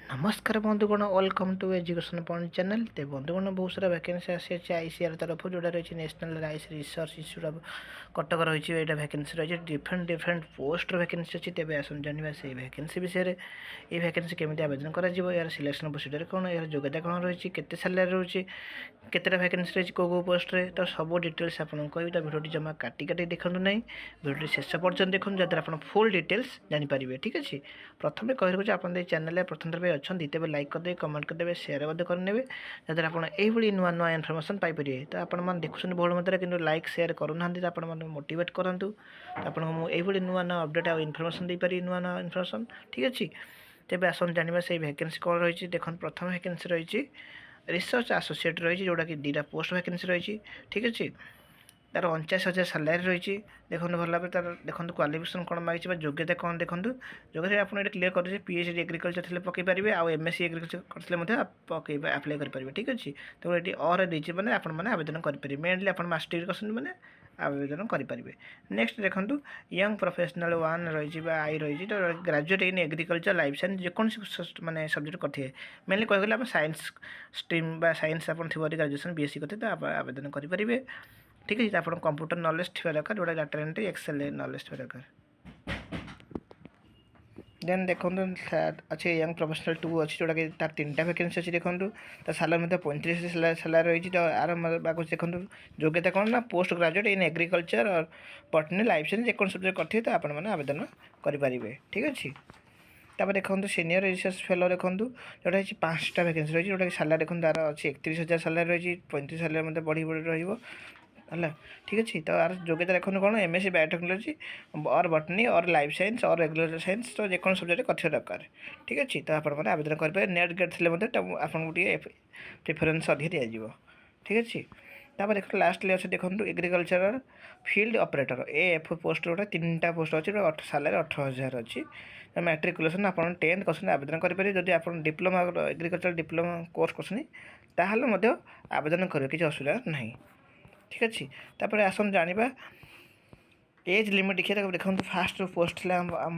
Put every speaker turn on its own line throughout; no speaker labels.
नमस्कार बंधुगण welcome to education point channel. तो बंधुगण बहुत सारा वैकेंसी आसी आईसीआर तरफ जोड़ा रही नेशनल राइस रिसर्च इन्यूट कटक रही है। वैकेंसी रही है डिफरेंट डिफरेंट पोस्ट वैकेंसी अच्छी। तेज आस जाना से वैकेंसी विषय ये वैकेंसी केमी आवेदन कर यार सिलेक्शन प्रोसीजर कौन यार योग्यता कौन रही केते सैलरी रही केतेटा वैकेंसी रही कौ पोस्ट रे तो सब डिटेल्स आपको कहबी। तो भिडियो जमा काटी काटी देखूँ ना भिडियो शेष पर्यटन देखूँ जहाँ आप फुल डिटेल्स जानीपारे। ठीक अच्छे प्रथम कहूँ आप चैनल प्रथम थर अच्छा तेज लाइक करदे कमेंट करदे सेयार करने जहाँ आप यही नुआ नुआ इनफर्मेशन पाइपर। तो आपने देखुं बहुत मात्रा कि लाइक सेयार करूना तो आप मोटिवेट करूँ। तो आपको यही नुआ नुआ अपडेट आ इनफर्मेशन देपारी नुआ नुआ इनफर्मेशन। ठीक अच्छे तेज आस जाना से वैकेंसी कौन रही। देखो प्रथम वैकेंसी रही रिसर्च एसोसिएट रही जोटा कि 2टा पोस्ट वैकेंसी रही। ठीक अच्छे तार 49,000 सालारी रही। देखो भल भाव तार देखो क्वालिफिकेशन कौन मांगी योग्यता कौन देखो योग्यता आपको ये क्लीयर कर पीएचडी एग्रीकल्चर थे पकईपारे आउ एमएससी एग्रीकल्चर करते पकई आप्लाय करेंगे। ठीक अच्छे तो ये और देती मैंने आपने आवेदन करेंगे मेनली आप मास्टर डिग्री कर मैंने आवेदन करेंगे। नेक्स्ट देखो यंग प्रोफेशनल वन रही आई रही तो graduate in agriculture life science जेकोसी माने सब्जेक्ट करेंगे मेनली कहगले आप साइंस स्ट्रीम साइंस आप ग्रेजुएशन बीएससी करते तो आप आवेदन करेंगे। ठीक है आप कंप्यूटर नॉलेज थी दरकार जोटा डाटा एंट्री एक्सेल नॉलेज थी दरकार। देन देखो अच्छे यंग प्रोफेशनल 2 अच्छी जोटा कि तार 3टा वैकेंसी अच्छी। देखो तो सालारी 35 सालारी रही। तो आर बाग देखो योग्यता कौन ना पोस्ट ग्रेजुएट इन एग्रीकल्चर और बटनी लाइफ साइंस जेको सब्जेक्ट करते तो आपने आवेदन करेंगे। ठीक अच्छे तापर देखो सीनियर रिसर्च फेलो देखो जोटा 5टा वैकेंसी रही जोटा कि सालारी देखो तार अच्छी 31,000 सालारी रही 35 सालारी मतलब बढ़ी बढ़ी रही है। ठीक अच्छे तो यार योग्यता देखो कौन एमएससी बायोटेक्नोलॉजी और बटनी और लाइफ साइंस और रेगुलेटरी साइंस तो जेको सब्जेक्ट कर दरकार। ठीक अच्छे तो आपने आवेदन करेंगे नेट गेट थे आपको गोटे प्रिफरेन्स अधिक दिज्व। ठीक अच्छे तापर देख लास्ट अच्छे देखो agriculture field operator F post जोटा 3टा पोस्ट अच्छी सालारी 18,000 अच्छी। मैट्रिकुलेसन आप 10th कर आवेदन करेंगे। जदि आप डिप्लोमा एग्रीकल्चर डिप्लोमा कोर्स कर आवेदन करेंगे किसी असुविधा ना। ठीक अच्छे तापर आसन जाना एज लिमिट देखिए देखो फास्ट पोस्ट है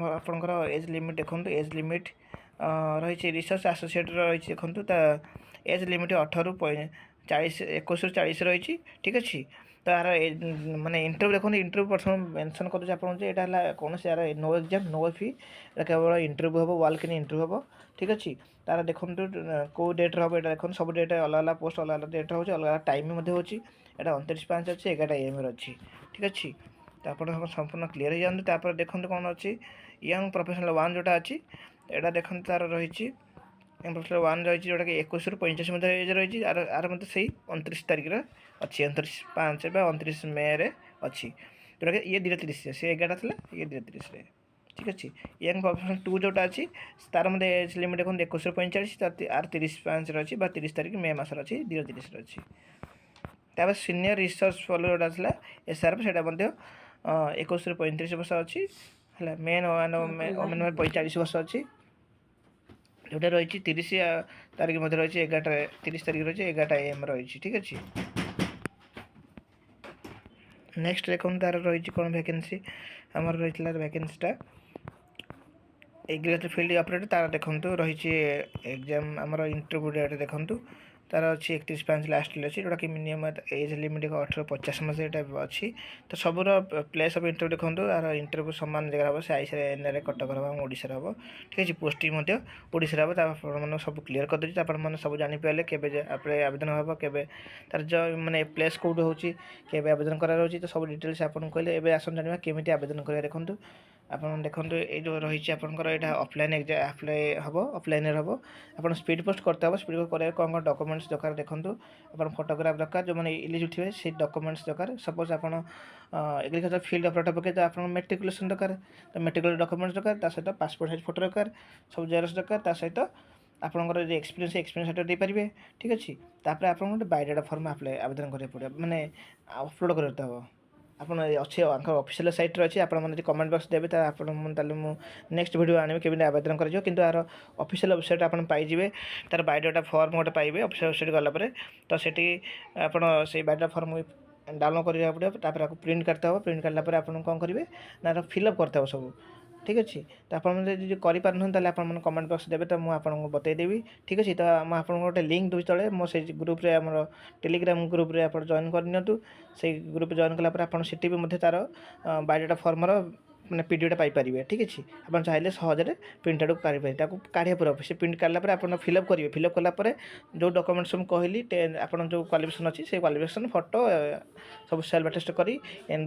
आपंकर एज लिमिट देखो एज लिमिट रही रिसर्च एसोसिएट रही देखो एज लिमिट 18 ରୁ 40 21 ରୁ 40 रही। ठीक अच्छे तो यार माने इंटरव्यू देखो इंटरव्यू प्रथम मेंशन कर कौन से यार नो एग्जाम नो फी केवल इंटरव्यू हम वाल कि इंटरव्यू हम। ठीक अच्छे तार देखो कौ डेट्रे हम यहाँ देखो सब डेट अलग अलग पोस्ट अलग अलग डेट्रे हो अलग अलग टाइम हो 29/5 अच्छी 11 AM अच्छी। ठीक अच्छे तो आप संपूर्ण क्लीयर हो जाते तापर देखो कौन अच्छी यंग प्रोफेशनल 1 जोटा अच्छी यहाँ देखो तार रही यंग प्रोफेशनल 1 रही जोटा कि 21 ରୁ 85 मध्य एज रही आर मतलब से 29 तारीख अच्छी 29/5 29 मे अच्छी जोटा कि ये 2:30 से 11 था ये 2:30। ठीक अच्छे यंग प्रोफेशनल 2 जोटा अच्छी तार मतलब एज लिमिट देखो 21 ରୁ 45 आर 30/5 अच्छी 30 तारीख मे मसर अच्छी 2:30 अच्छी। तापर सीनियर रिसर्च फॉलो जोटा था एसआरएफ से 21 ରୁ 35 वर्ष अच्छी है मेन ओमेन 45 वर्ष अच्छी जोटा रही 30 तारीख मध्य रही 30 तारीख रही 11 AM रही। ठीक अच्छे नेक्स्ट देखो तार रही कौन वैकेंसी आमर रही वैकेंसीटा एग्रीकल्चर फील्ड ऑपरेटर तार देखो रही एग्जाम आमर इंटरव्यू डेट देखो तार अच्छी 31/5 लास्ट अच्छी जोटा कि मिनिमम एज लिमिट 18 ରୁ 50 मसीहा अच्छी। तो सबूर प्लेस ऑफ इंटरव्यू देखो यार इंटरव्यू सामान जगह हम से आईसीआर कटक हम ओडिशा हम। ठीक अच्छे पोस्टिंग ओडिशा हम सब क्लीयर कर देती आपने सब जानीपारे के आवेदन हम के तार जो मैंने प्लेस कौट हो आवेदन करार तो सब डिटेल्स आपको कहले एवं आसन जाना केमी आवेदन करेंगे। देखो आप देखो ये जो रही आपंकर यहाँ ऑफलाइन एग्जाम आप्लाय हम ऑफलाइन हम आप स्पीड पोस्ट करते हैं स्पीड पोस्ट करेंगे कौन कौन डॉक्यूमेंट्स दरकार देखो आप फोटोग्राफ दरकार जो मैंने इलिजिबल थे से डॉक्यूमेंट्स दरकार सपोज आप एग्रीकल्चर फील्ड ऑपरेटर पकड़े तो आप मेट्रिकुलेसन दरकार तो मेट्रिकुलर डॉक्यूमेंट्स दरकार सहित पासपोर्ट साइज फोटो दरकार सब जेरक्स दरकार सहित आपंकर जो एक्सपीरियंस सर्टिफिकेट देपारे। ठीक अच्छे तापर आप बायोडाटा फॉर्म आप्लाय आवेदन करा पड़े मैंने अपलोड करते हम आप अच्छे ऑफिशियल साइट अच्छे आपने कमेंट बॉक्स देते नेक्स्ट वीडियो आने केमी आवेदन कर यार ऑफिशियल वेबसाइट आप पाइबे तार बायोडाटा फॉर्म गोटे पाइबे ऑफिशियल वेबसाइट गलापर तो सेठी आप बायोडाटा फॉर्म डाउनलोड करा पड़े तापर आपको प्रिंट करते हो प्रिंट काढ़ला आपको कौन करेंगे ना फिलअप करते हो सब ঠিক ଅଛି। ତ ଆପଣମାନେ ଯଦି କରିପାରୁନାହାନ୍ତି ତାହେଲେ ଆପଣମାନେ କମେଣ୍ଟ ବକ୍ସ ଦେବେ ତ ମୁଁ ଆପଣଙ୍କୁ ବତେଇଦେବି। ଠିକ୍ ଅଛି। ତ ମୁଁ ଆପଣଙ୍କୁ ଗୋଟେ ଲିଙ୍କ୍ ଦେଉଛି ତଳେ, ମୋ ସେଇ ଗ୍ରୁପ୍ରେ ଆମର ଟେଲିଗ୍ରାମ ଗ୍ରୁପ୍ରେ ଆପଣ ଜଏନ୍ କରିନିଅନ୍ତୁ। ସେଇ ଗ୍ରୁପ୍ରେ ଜଏନ୍ କଲା ପରେ ଆପଣ ସେଠି ବି ମଧ୍ୟ ତା'ର ବାୟୋଡାଟା ଫର୍ମର ମାନେ ପିଡ଼ିଏଫ୍ଟା ପାଇପାରିବେ। ଠିକ୍ ଅଛି। ଆପଣ ଚାହିଁଲେ ସହଜରେ ପ୍ରିଣ୍ଟ ଆଉଟ୍ କାଢ଼ିପାରିବେ। ତାକୁ କାଢ଼ିବା ପରେ ସେ ପ୍ରିଣ୍ଟ କାଢ଼ିଲା ପରେ ଆପଣ ଫିଲ୍ଅପ୍ କରିବେ। ଫିଲ୍ଅପ୍ କଲା ପରେ ଯେଉଁ ଡକ୍ୟୁମେଣ୍ଟସ୍ ମୁଁ କହିଲି ଆପଣ ଯେଉଁ କ୍ୱାଲିଫିକେସନ୍ ଅଛି ସେଇ କ୍ୱାଲିଫିକେସନ୍ ଫଟୋ ସବୁ ସେଲ୍ଫ ଆଟେଷ୍ଟ କରି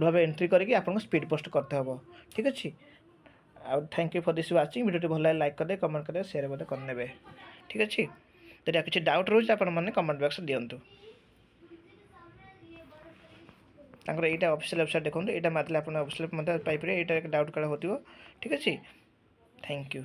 ଭାବେ ଏଣ୍ଟ୍ରି କରିକି ଆପଣଙ୍କୁ ସ୍ପିଡ଼ ପୋଷ୍ଟ କରିତେ ହେବ। ଠିକ୍ ଅଛି। ଆଉ thank you for this watching. ଭିଡ଼ିଓଟି ଭଲ ଲାଗେ ଲାଇକ୍ କରିଦେବେ, କମେଣ୍ଟ କରିଦେବେ, ସେୟାର ମଧ୍ୟ କରିନେବେ। ଠିକ୍ ଅଛି। ଯଦି କିଛି ଡାଉଟ୍ ରହୁଛି ଆପଣମାନେ କମେଣ୍ଟ ବକ୍ସରେ ଦିଅନ୍ତୁ। ତାଙ୍କର ଏଇଟା ଅଫିସିଆଲ୍ ୱେବସାଇଟ୍ ଦେଖନ୍ତୁ, ଏଇଟା ମାରିଲେ ଆପଣ ଅଫିସିଆଲ୍ ମଧ୍ୟ ପାଇପାରିବେ। ଏଇଟା ଡାଉଟ୍ କାଳେ ହେଉଥିବ। ଠିକ୍ ଅଛି। Thank you.